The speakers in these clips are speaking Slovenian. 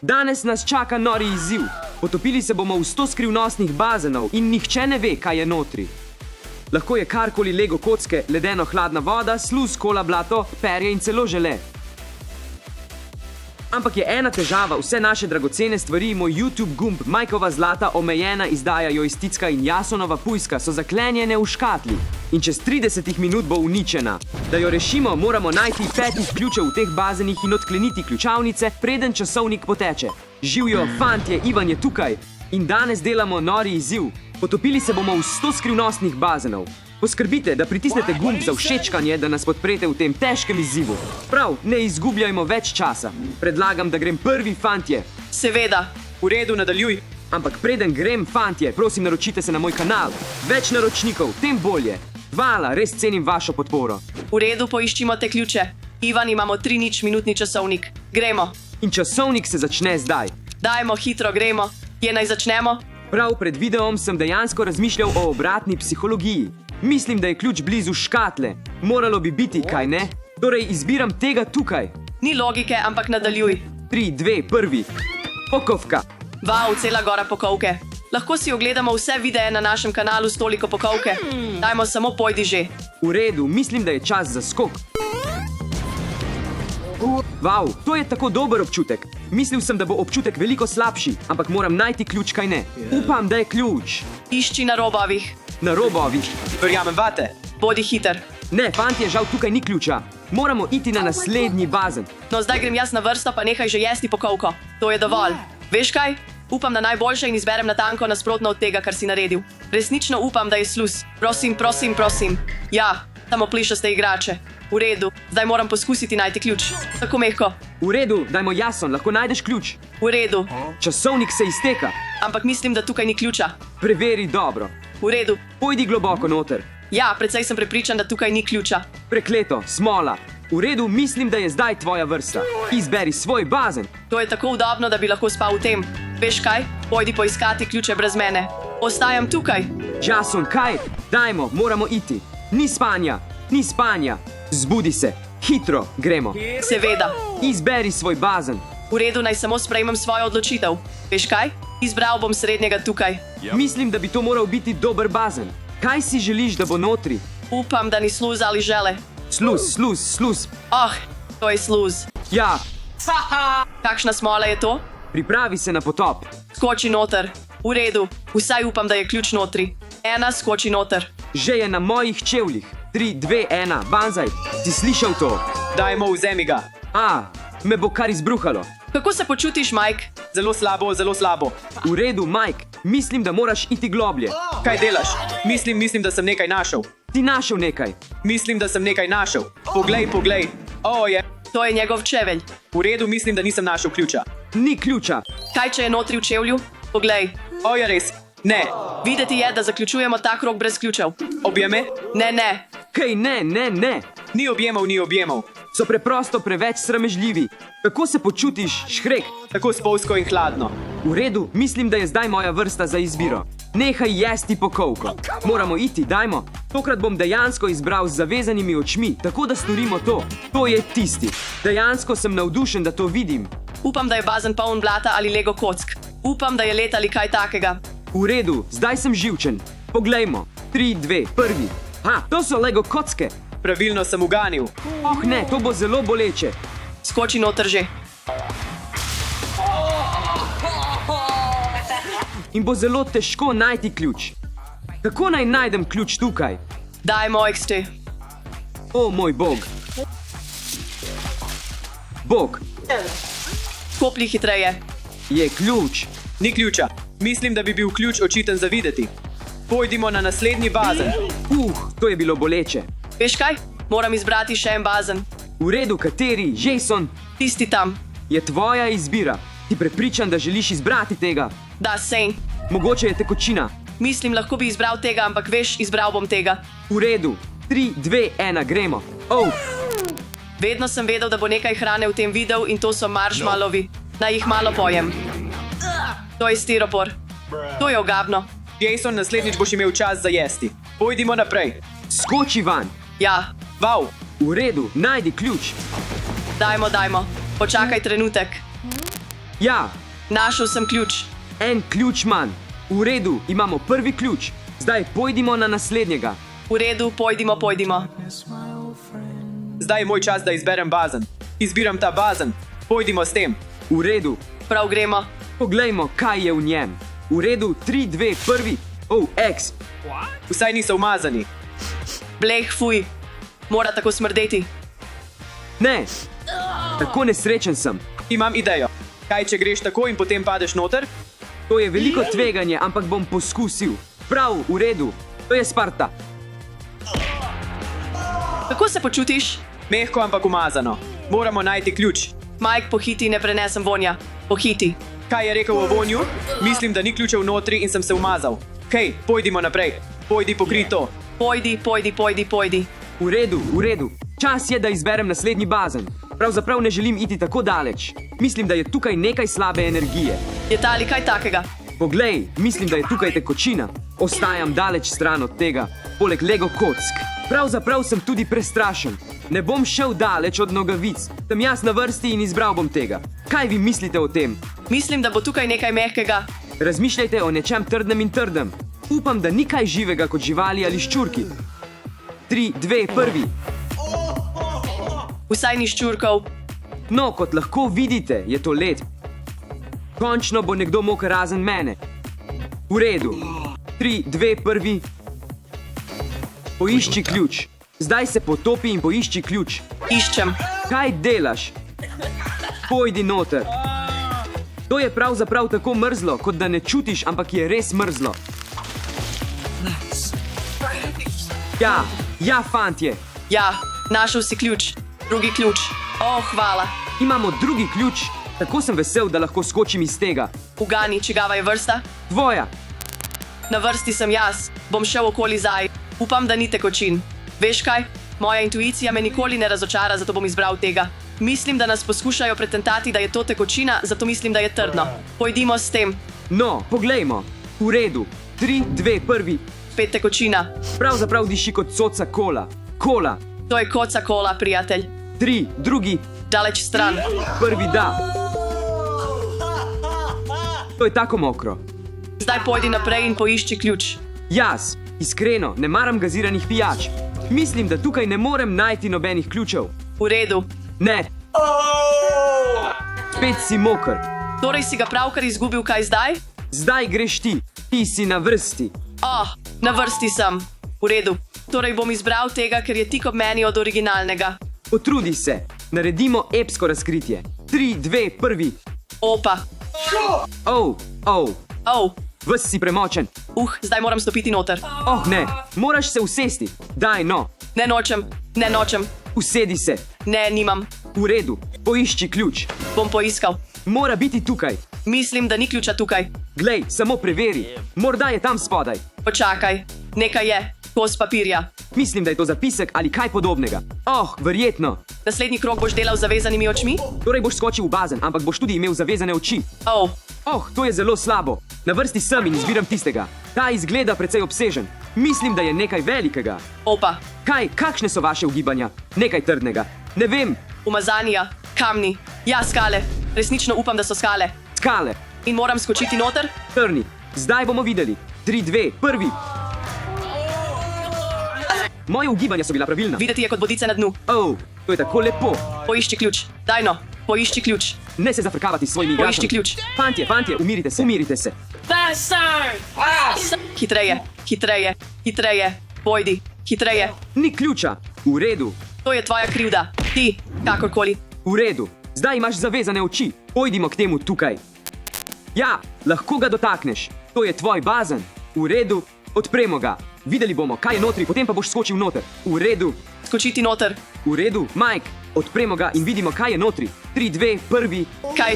Danes nas čaka nori izziv. Potopili se bomo v 100 skrivnostnih bazenov in nihče ne ve, kaj je notri. Lahko je karkoli Lego kocke, ledeno hladna voda, sluz, kola, blato, perje in celo žele. Ampak je ena težava, vse naše dragocene stvari, moj YouTube gumb, Majkova zlata, omejena izdaja joysticka in Jasonova pujska so zaklenjene v škatli. In čez 30 minut bo uničena. Da jo rešimo, moramo najti 5 ključev v teh bazenih in odkleniti ključavnice, preden časovnik poteče. Živjo, fantje, Ivan je tukaj. In danes delamo nori izziv. Potopili se bomo v 100 skrivnostnih bazenov. Poskrbite, da pritisnete gumb za všečkanje, da nas podprete v tem težkem izzivu. Prav, ne izgubljajmo več časa. Predlagam, da grem prvi, fantje. Seveda. V redu, nadaljuj. Ampak preden grem, fantje, prosim, naročite se na moj kanal. Več naročnikov, tem bolje. Hvala, res cenim vašo podporo. V redu, poiščimo te ključe. Ivan, imamo 3-minutni časovnik. Gremo. In časovnik se začne zdaj. Dajmo, hitro gremo. Kje naj začnemo? Prav pred videom sem dejansko razmišljal o obratni psihologiji. Mislim, da je ključ blizu škatle. Moralo bi biti, kaj ne? Torej, izbiram tega tukaj. Ni logike, ampak nadaljuj. 3, 2, 1. Pokovka. Vau, cela gora pokovke. Lahko si ogledamo vse videe na našem kanalu s toliko pokovke. Dajmo, samo pojdi že. V redu, mislim, da je čas za skok. Vau, to je tako dober občutek. Mislil sem, da bo občutek veliko slabši, ampak moram najti ključ, kaj ne. Upam, da je ključ. Išči na robovih. Na robovih. Verjamem vate. Bodi hiter. Ne, fantje, žal tukaj ni ključa. Moramo iti na naslednji bazen. No, zdaj grem jaz na vrsto, pa nehaj že jesti pokovko. To je dovolj. Veš kaj? Upam na najboljše in izberem natanko nasprotno od tega, kar si naredil. Resnično upam, da je sluz. Prosim, prosim, prosim. Ja, samo plišaste igrače. V redu, zdaj moram poskusiti najti ključ. Tako mehko. V redu, dajmo Jason, lahko najdeš ključ. V redu, Časovnik se izteka. ampak mislim, da tukaj ni ključa. Preveri dobro. V redu. Pojdi globoko noter. Ja, precej sem prepričan, da tukaj ni ključa. Prekleto, smola. V redu, mislim, da je zdaj tvoja vrsta. Izberi svoj bazen. To je tako udobno, da bi lahko spal v tem. Veš kaj? Pojdi poiskati ključe brez mene. Ostajam tukaj. Jason, kaj? Dajmo, moramo iti. Ni spanja, ni spanja. Zbudi se, hitro, gremo. Seveda. Izberi svoj bazen. V redu, naj samo sprejmem svojo odločitev. Veš kaj? Izbral bom srednjega tukaj. Mislim, da bi to moral biti dober bazen. Kaj si želiš, da bo notri? Upam, da ni sluz ali žele. Sluz, sluz, sluz. Oh, to je sluz. Ja, Kakšna smola je to? pripravi se na potop. Skoči noter. V redu, vsaj upam, da je ključ notri. Ena, skoči noter. Že je na mojih čevljih. 3, 2, 1, banzaj. Si slišal to? Dajmo, vzemi ga. Me bo kar izbruhalo. Kako se počutiš, Mike? Zelo slabo, zelo slabo. V redu, Mike, mislim, da moraš iti globlje. Kaj delaš? Mislim, da sem nekaj našel. Ti našel nekaj. Mislim, da sem nekaj našel. Poglej, poglej. O, je. To je njegov čevelj. V redu, mislim, da nisem našel ključa. Ni ključa. Kaj, če je notri v čevlju? Poglej. O, je res. Ne. Videti je, da zaključujemo ta krog brez ključev. Objeme? Ne, ne. Hej, ne, ne, ne. Ni objemov, ni objemov. So preprosto preveč sramežljivi. Kako se počutiš, Škrek? Tako spolsko in hladno. V redu, mislim, da je zdaj moja vrsta za izbiro. Nehaj jesti pokovko. Moramo iti, dajmo. Tokrat bom dejansko izbral z zavezanimi očmi, tako da storimo to. To je tisti. Dejansko sem navdušen, da to vidim. Upam, da je bazen poln blata ali Lego kock. Upam, da je let ali kaj takega. V redu, zdaj sem živčen. Poglejmo. 3, 2, 1. To so Lego kocke. Pravilno sem uganil. Oh ne, to bo zelo boleče. Skoči noter že. In bo zelo težko najti ključ. Kako naj najdem ključ tukaj? Dajmo XT. O moj bog. Bog, Koplji hitreje. je ključ. Ni ključa. Mislim, da bi bil ključ očiten za videti. Pojdimo na naslednji bazen. To je bilo boleče. Veš kaj? Moram izbrati še en bazen. V redu, kateri, Jason, Tisti tam. je tvoja izbira. Ti prepričan, da želiš izbrati tega. Da, sej. Mogoče je tekočina. Mislim, lahko bi izbral tega, ampak veš, izbral bom tega. V redu. 3, 2, 1, gremo. Vedno sem vedel, da bo nekaj hrane v tem videu in to so marshmallowi. Naj jih malo pojem. To je stiropor. To je ogabno. Jason, naslednjič boš imel čas za jesti. Pojdimo naprej. Skoči van. Ja, Vau, V redu, najdi ključ. dajmo. Počakaj trenutek. Ja, Našel sem ključ. en ključ manj. V redu, imamo prvi ključ. Zdaj pojdimo na naslednjega. V redu, pojdimo. Zdaj je moj čas, da izberem bazen. Izbiram ta bazen. Pojdimo s tem. V redu, Prav gremo. poglejmo, kaj je v njem. V redu, 3, 2, 1. Oh, X. Vsaj niso umazani. Bleh, fuj. Mora tako smrdeti. Ne, tako nesrečen sem. Imam idejo. Kaj, če greš tako in potem padeš noter? To je veliko tveganje, ampak bom poskusil. Prav, v redu. To je Sparta. Kako se počutiš? Mehko, ampak umazano. Moramo najti ključ. Mike, pohiti, ne prenesem vonja. Pohiti. Kaj je rekel o vonju? Mislim, da ni ključev notri in sem se umazal. Hej, pojdimo naprej. Pojdi pokri to. Pojdi. V redu. Čas je, da izberem naslednji bazen. Pravzaprav ne želim iti tako daleč. Mislim, da je tukaj nekaj slabe energije. Je ta ali kaj takega? Poglej, mislim, da je tukaj tekočina. Ostajam daleč stran od tega, poleg Lego kock. Pravzaprav sem tudi prestrašen. Ne bom šel daleč od nogavic. Sem jaz na vrsti in izbral bom tega. Kaj vi mislite o tem? Mislim, da bo tukaj nekaj mehkega. Razmišljajte o nečem trdnem in trdem. Upam, da ni kaj živega kot živali ali ščurki. 3, 2, 1. Vsaj ni ščurkov. No, kot lahko vidite, je to led. Končno bo nekdo moker razen mene. V redu. 3, 2, 1. Poišči ključ. Zdaj se potopi in poišči ključ. Iščem. Kaj delaš? Pojdi noter. To je pravzaprav tako mrzlo, kot da ne čutiš, ampak je res mrzlo. Ja, fantje. Ja, našel si ključ. Drugi ključ. Hvala. Imamo drugi ključ. Tako sem vesel, da lahko skočim iz tega. Ugani, čigava je vrsta? Tvoja. Na vrsti sem jaz. Bom šel okoli zaj. Upam, da ni tekočin. Veš kaj? Moja intuicija me nikoli ne razočara, zato bom izbral tega. Mislim, da nas poskušajo pretentati, da je to tekočina, zato mislim, da je trdno. Pojdimo s tem. No, poglejmo. V redu. 3, 2, 1. Spet tekočina. Pravzaprav diši kot soca kola. Kola. To je koca kola, prijatelj. 3, drugi, Daleč stran. prvi da. To je tako mokro. Zdaj pojdi naprej in poišči ključ. Jaz, iskreno, ne maram gaziranih pijač. Mislim, da tukaj ne morem najti nobenih ključev. V redu. Ne. Spet si moker. Torej si ga pravkar izgubil, kaj zdaj? Zdaj greš ti. Ti si na vrsti. Na vrsti sem. V redu. Torej bom izbral tega, ker je tik ob meni od originalnega. Potrudi se. Naredimo epsko razkritje. 3, 2, 1. Opa. Ves si premočen. Zdaj moram stopiti noter. Ne. Moraš se usesti. Daj, no. Ne nočem. Usedi se. Ne, nimam. V redu. Poišči ključ. Bom poiskal. Mora biti tukaj. Mislim, da ni ključa tukaj. Glej, samo preveri. Morda je tam spodaj. Počakaj. Nekaj je. Kos papirja. Mislim, da je to zapisek ali kaj podobnega. Verjetno. Naslednji krog boš delal z zavezanimi očmi? Torej boš skočil v bazen, ampak boš tudi imel zavezane oči. To je zelo slabo. Na vrsti sem in izbiram tistega. Ta izgleda precej obsežen. Mislim, da je nekaj velikega. Opa. Kakšne so vaše ugibanja? Nekaj trdnega. Ne vem. Umazanija, kamni. Ja, skale. Resnično upam, da so skale. Skale. In moram skočiti noter? Trni. Zdaj bomo videli. 3, 2, 1. Moje ugibanja so bila pravilna. Videti je kot bodice na dnu. To je tako lepo. Poišči ključ. Daj no. Poišči ključ. Ne se zafrkavati s svojimi Poišči igračami. ključ. Fantje, umirite se. Hitreje. Pojdi. Hitreje. Ni ključa. V redu. To je tvoja krivda. Ti, kakorkoli. V redu. Zdaj imaš zavezane oči. Pojdimo k temu tukaj. Ja, lahko ga dotakneš. To je tvoj bazen. V redu. Odpremo ga. Videli bomo, kaj je notri, potem pa boš skočil noter. V redu. Skočiti noter. V redu, Mike. Odpremo ga in vidimo, kaj je notri. 3, 2, 1. Kaj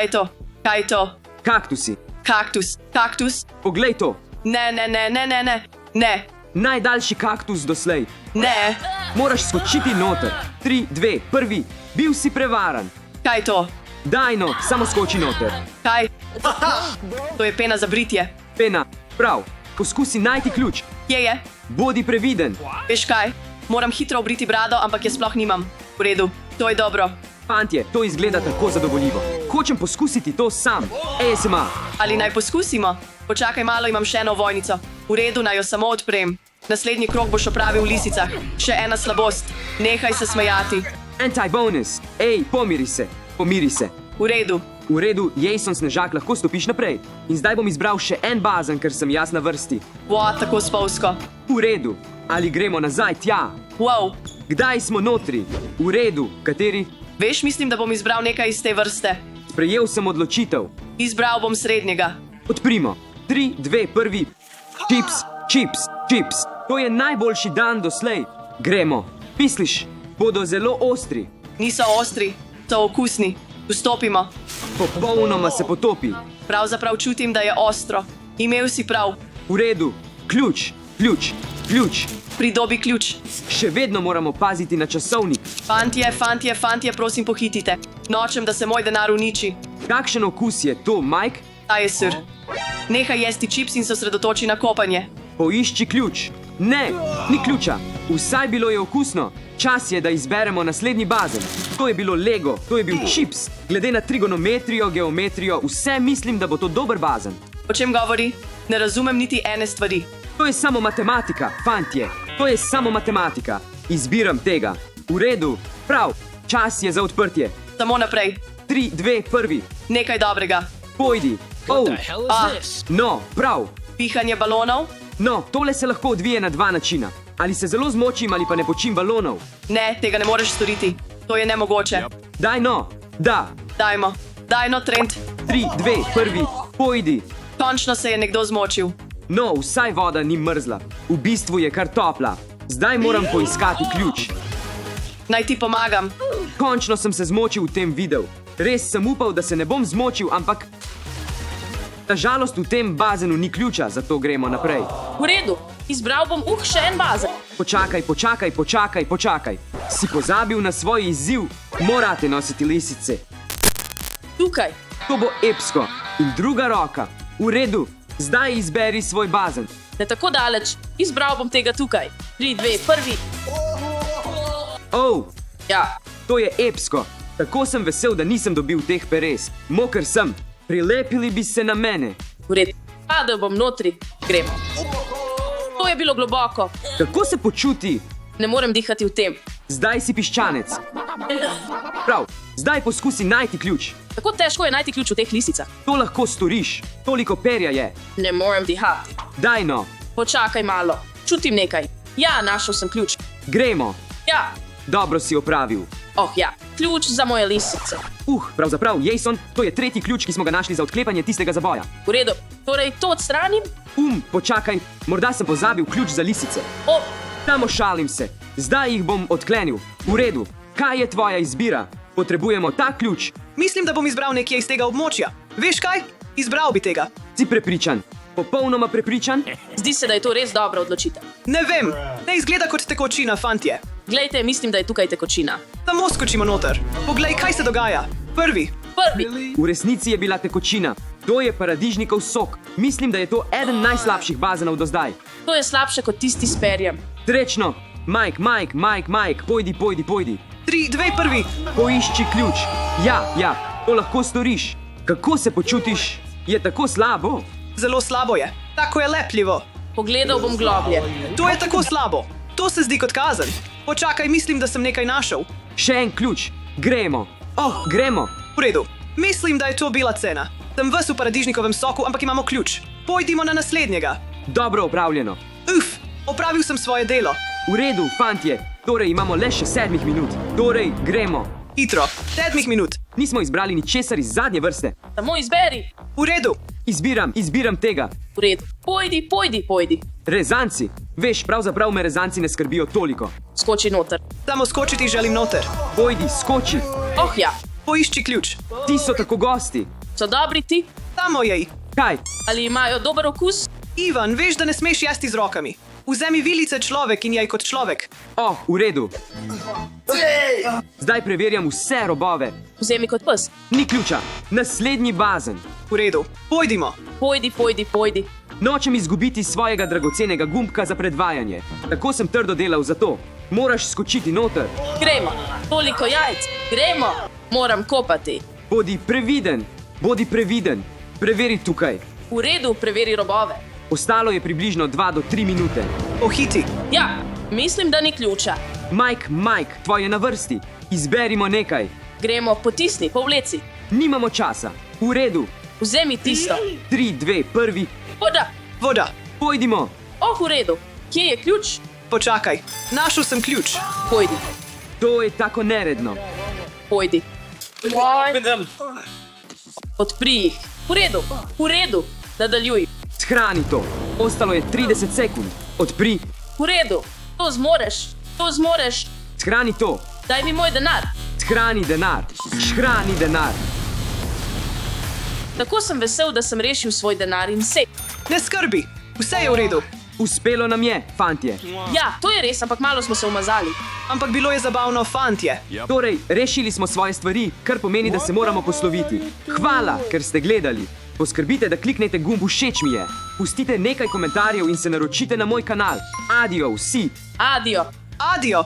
je to? Kaktusi. Kaktus. Poglej to. Ne. Najdaljši kaktus doslej. Ne. Moraš skočiti noter. 3, 2, 1. Bil si prevaran. Kaj je to? Daj no, samo skoči noter. Kaj? To je pena za britje. Pena, prav. Poskusi najti ključ. Kje je? Bodi previden. Veš kaj? Moram hitro obriti brado, ampak je sploh nimam. V redu, to je dobro. Fantje, to izgleda tako zadovoljivo. Hočem poskusiti to sam. ASMR. Ali naj poskusimo? Počakaj malo, imam še eno ovojnico. V redu, naj jo samo odprem. Naslednji krog boš opravil v lisicah. Še ena slabost. Nehaj se smejati. Anti-bonus. Ej, pomiri se. Pomiri se. V redu. V redu, Jason Snežak, lahko stopiš naprej. In zdaj bom izbral še en bazen, ker sem jaz na vrsti. Tako spolsko. V redu. Ali gremo nazaj tja? Wow. Kdaj smo notri? V redu. Kateri? Veš, mislim, da bom izbral nekaj iz te vrste. Sprejel sem odločitev. Izbral bom srednjega. Odprimo. 3, 2, 1. Čips, čips, čips. To je najboljši dan doslej. Gremo. Misliš, bodo zelo ostri. Niso ostri, so okusni. Vstopimo. Popolnoma se potopi. Pravzaprav čutim, da je ostro. Imel si prav. V redu. Ključ, ključ, ključ. Pridobi ključ. Še vedno moramo paziti na časovnik. Fantje, prosim pohitite. Nočem, da se moj denar uniči. Kakšen okus je to, Mike? Ta je sir. Nehaj jesti čips in se osredotoči na kopanje. Poišči ključ. Ne, ni ključa. Vsaj bilo je okusno. Čas je, da izberemo naslednji bazen. To je bilo Lego, to je bil čips. Glede na trigonometrijo, geometrijo, vse mislim, da bo to dober bazen. O čem govori? Ne razumem niti ene stvari. To je samo matematika, fantje. To je samo matematika. Izbiram tega. V redu. Prav. Čas je za odprtje. Samo naprej. 3, 2, 1. Nekaj dobrega. Pojdi. Oh. No, prav. Pihanje balonov? No, tole se lahko odvije na dva načina. Ali se zelo zmočim ali pa ne počim balonov. Ne, tega ne moreš storiti. To je nemogoče. Daj no. Da. Dajmo. Daj no, Trent. 3, 2, 1. Pojdi. Končno se je nekdo zmočil. No, vsaj voda ni mrzla. V bistvu je kar topla. Zdaj moram poiskati ključ. Naj ti pomagam. Končno sem se zmočil v tem videu. Res sem upal, da se ne bom zmočil, ampak... Na žalost v tem bazenu ni ključa, zato gremo naprej. V redu, izbral bom še en bazen. Počakaj. Si pozabil na svoj izziv? Morate nositi lisice. Tukaj. To bo epsko. In druga roka. V redu, zdaj izberi svoj bazen. Ne tako daleč, izbral bom tega tukaj. 3, 2, 1. Oh, Ja, to je epsko. Tako sem vesel, da nisem dobil teh peres. Moker sem. Prilepili bi se na mene. v redu. Padel bom notri, gremo. To je bilo globoko, Kako se počuti? ne morem dihati v tem. Zdaj si piščanec. Prav, zdaj poskusi najti ključ. Tako težko je najti ključ v teh lisicah. To lahko storiš. Toliko perja je. Ne morem dihati. Daj no. Počakaj malo, čutim nekaj. Ja, našel sem ključ. Gremo. Ja, Dobro si opravil. ja, ključ za moje lisice. Pravzaprav, Jason, to je tretji ključ, ki smo ga našli za odklepanje tistega zaboja. V redu, torej to odstranim. Počakaj, morda sem pozabil ključ za lisice. O, Samo šalim se. Zdaj jih bom odklenil. V redu. Kaj je tvoja izbira? Potrebujemo ta ključ. Mislim, da bom izbral nekje iz tega območja. Veš kaj? Izbral bi tega. Si prepričan? Popolnoma prepričan? zdi se, da je to res dobra odločitev. Ne vem, ne izgleda kot tekočina, fantje. Glejte, mislim, da je tukaj tekočina. Samo skočimo noter. Poglej, kaj se dogaja. Prvi. Prvi, V resnici je bila tekočina. To je paradižnikov sok. Mislim, da je to eden najslabših bazenov do zdaj. to je slabše kot tisti s perjem. Srečno! Mike, pojdi. 3, 2, 1. Poišči ključ. Ja, to lahko storiš. Kako se počutiš? Je tako slabo? Zelo slabo je. Tako je lepljivo. Pogledal bom globlje. To je tako slabo. To se zdi kot kazen. Počakaj, mislim, da sem nekaj našel. Še en ključ. Gremo. Gremo. V redu. Mislim, da je to bila cena. Sem ves v paradižnikovem soku, ampak imamo ključ. Pojdimo na naslednjega. Dobro opravljeno. Opravil sem svoje delo. V redu, fantje. Torej imamo le še 7 minut. Torej, gremo. Hitro. 7 minut. Nismo izbrali ničesar iz zadnje vrste. Samo izberi. V redu. Izbiram tega. V redu. Pojdi. Rezanci. Veš, pravzaprav me rezanci ne skrbijo toliko. Skoči noter. Samo skočiti želim noter. Pojdi, skoči. Ja, Poišči ključ. Ti so tako gosti. so dobri ti? Samo jej. Kaj? Ali imajo dober okus? Ivan, veš, da ne smeš jesti z rokami. Vzemi vilice človek in jej kot človek. V redu. Zdaj preverjam vse robove. Vzemi kot pes. Ni ključa. Naslednji bazen. V redu. Pojdimo. Pojdi. Nočem izgubiti svojega dragocenega gumbka za predvajanje. Tako sem trdo delal za to. Moraš skočiti noter. Gremo. Toliko jajc. Gremo. Moram kopati. Bodi previden, bodi previden. Preveri tukaj. V redu, preveri robove. Ostalo je približno 2 do 3 minute. Pohiti. Ja, mislim, da ni ključa. Mike, tvoje na vrsti. Izberimo nekaj. Gremo, potisni, povleci. Nimamo časa. V redu. Vzemi tisto. 3, 2, 1. Voda. Voda. Pojdimo. Oh, v redu. Kje je ključ? Počakaj. Našel sem ključ. Pojdi, To je tako neredno. pojdi. Odpri jih. V redu. Nadaljuj. Shrani to. Ostalo je 30 sekund. Odpri. V redu. To zmoreš. Shrani to. Daj mi moj denar. Shrani denar. Shrani denar. Tako sem vesel, da sem rešil svoj denar in sej. Ne skrbi. Vse je v redu. Uspelo nam je, fantje. Ja, to je res, ampak malo smo se umazali. Ampak bilo je zabavno, fantje. Torej, rešili smo svoje stvari, kar pomeni, da se moramo posloviti. Hvala, ker ste gledali. Poskrbite, da kliknete gumb všeč mi je. Pustite nekaj komentarjev in se naročite na moj kanal. Adijo vsi. Adijo. Adijo.